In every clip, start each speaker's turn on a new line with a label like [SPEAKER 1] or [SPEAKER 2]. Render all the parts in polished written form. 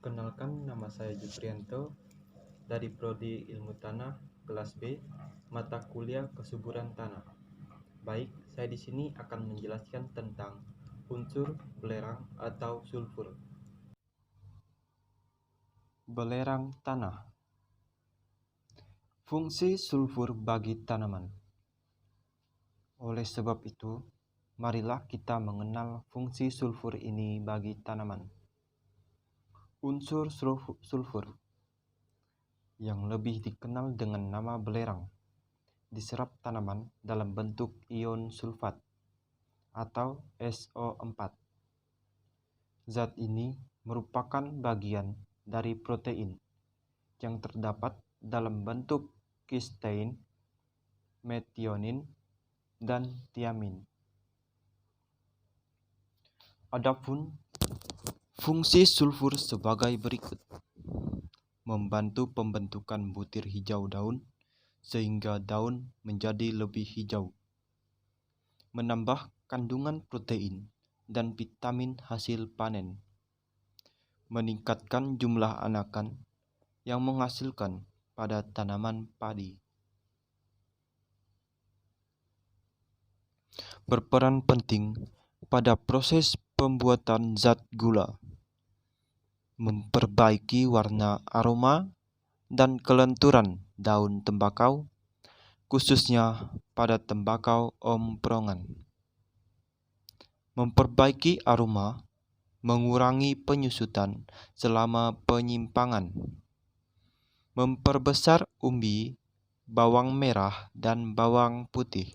[SPEAKER 1] Perkenalkan, nama saya Juprianto dari Prodi Ilmu Tanah kelas B, mata kuliah Kesuburan Tanah. Baik, saya di sini akan menjelaskan tentang unsur belerang atau sulfur. Belerang tanah. Fungsi sulfur bagi tanaman. Oleh sebab itu, marilah kita mengenal fungsi sulfur ini bagi tanaman. Unsur sulfur yang lebih dikenal dengan nama belerang diserap tanaman dalam bentuk ion sulfat atau SO4. Zat ini merupakan bagian dari protein yang terdapat dalam bentuk cystein, metionin, dan tiamin. Adapun fungsi sulfur sebagai berikut: membantu pembentukan butir hijau daun sehingga daun menjadi lebih hijau, menambah kandungan protein dan vitamin hasil panen, meningkatkan jumlah anakan yang menghasilkan pada tanaman padi, berperan penting pada proses pembuatan zat gula, memperbaiki warna, aroma, dan kelenturan daun tembakau, khususnya pada tembakau omprongan, memperbaiki aroma, mengurangi penyusutan selama penyimpangan, memperbesar umbi, bawang merah, dan bawang putih.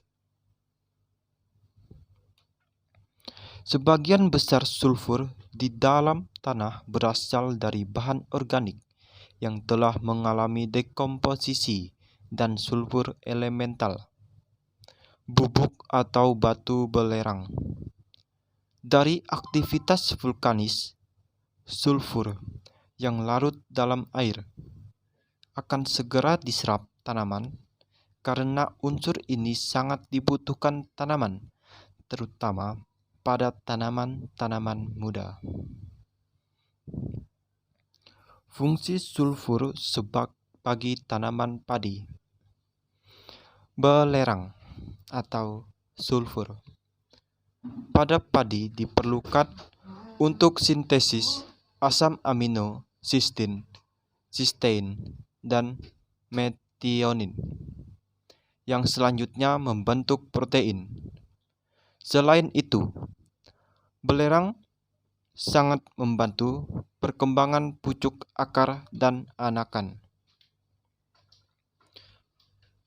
[SPEAKER 1] Sebagian besar sulfur di dalam tanah berasal dari bahan organik yang telah mengalami dekomposisi dan sulfur elemental, bubuk atau batu belerang. Dari aktivitas vulkanis, sulfur yang larut dalam air akan segera diserap tanaman karena unsur ini sangat dibutuhkan tanaman, terutama pada tanaman-tanaman muda. Fungsi sulfur bagi tanaman padi. Belerang atau sulfur pada padi diperlukan untuk sintesis asam amino cystein, dan metionin yang selanjutnya membentuk protein. Selain itu, belerang sangat membantu perkembangan pucuk akar dan anakan.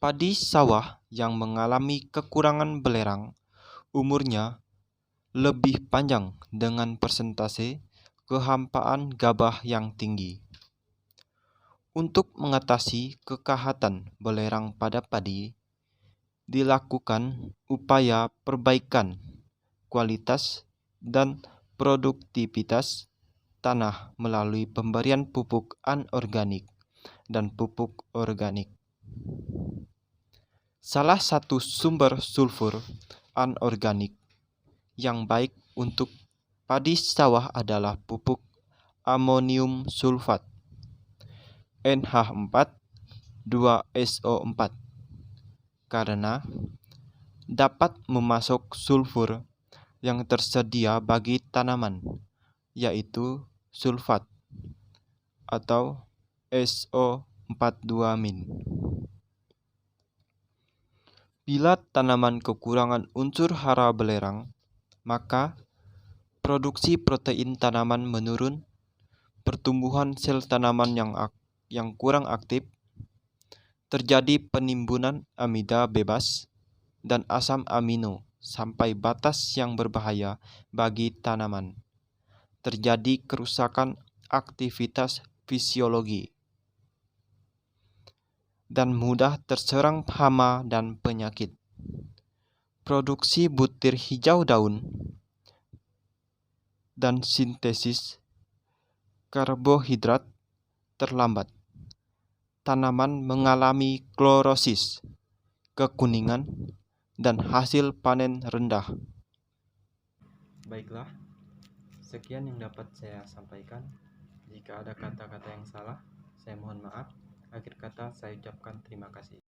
[SPEAKER 1] Padi sawah yang mengalami kekurangan belerang umurnya lebih panjang dengan persentase kehampaan gabah yang tinggi. Untuk mengatasi kekahatan belerang pada padi, dilakukan upaya perbaikan kualitas dan produktivitas tanah melalui pemberian pupuk anorganik dan pupuk organik. Salah satu sumber sulfur anorganik yang baik untuk padi sawah adalah pupuk amonium sulfat NH4,2SO4 karena dapat memasok sulfur yang tersedia bagi tanaman, yaitu sulfat atau SO42-. Bila tanaman kekurangan unsur hara belerang, maka produksi protein tanaman menurun, pertumbuhan sel tanaman yang kurang aktif, terjadi penimbunan amida bebas dan asam amino sampai batas yang berbahaya bagi tanaman. Terjadi kerusakan aktivitas fisiologi dan mudah terserang hama dan penyakit. Produksi butir hijau daun dan sintesis karbohidrat terlambat. Tanaman mengalami klorosis, kekuningan, dan hasil panen rendah. Baiklah, sekian yang dapat saya sampaikan. Jika ada kata-kata yang salah, saya mohon maaf. Akhir kata, saya ucapkan terima kasih.